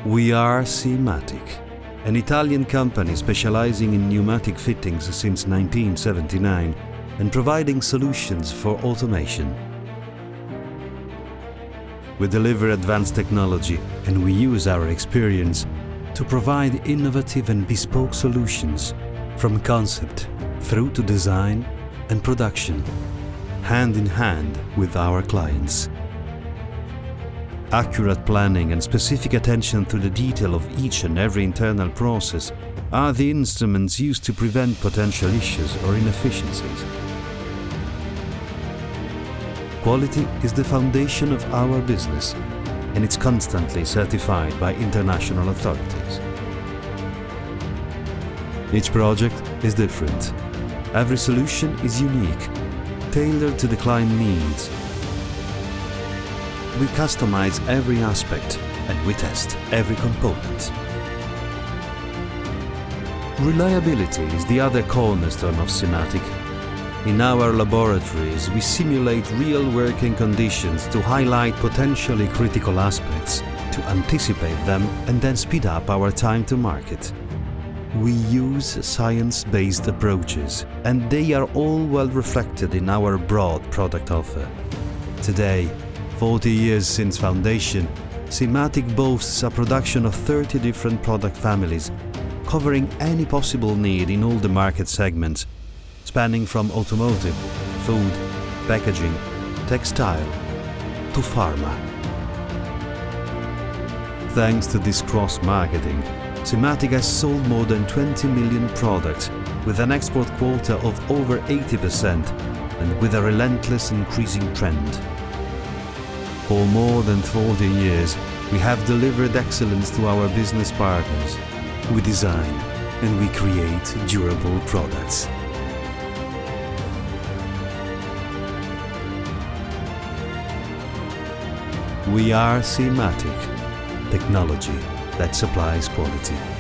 We are Cmatic, an Italian company specializing in pneumatic fittings since 1979 and providing solutions for automation. We deliver advanced technology and we use our experience to provide innovative and bespoke solutions from concept through to design and production, hand in hand with our clients. Accurate planning and specific attention to the detail of each and every internal process are the instruments used to prevent potential issues or inefficiencies. Quality is the foundation of our business, and it's constantly certified by international authorities. Each project is different. Every solution is unique, tailored to the client needs. We customize every aspect and we test every component. Reliability is the other cornerstone of Cmatic. In our laboratories, we simulate real working conditions to highlight potentially critical aspects, to anticipate them and then speed up our time to market. We use science-based approaches, and they are all well reflected in our broad product offer. Today, 40 years since foundation, Cmatic boasts a production of 30 different product families, covering any possible need in all the market segments, spanning from automotive, food, packaging, textile, to pharma. Thanks to this cross-marketing, Cmatic has sold more than 20 million products, with an export quota of over 80% and with a relentless increasing trend. For more than 40 years, we have delivered excellence to our business partners. We design and we create durable products. We are Cmatic, technology that supplies quality.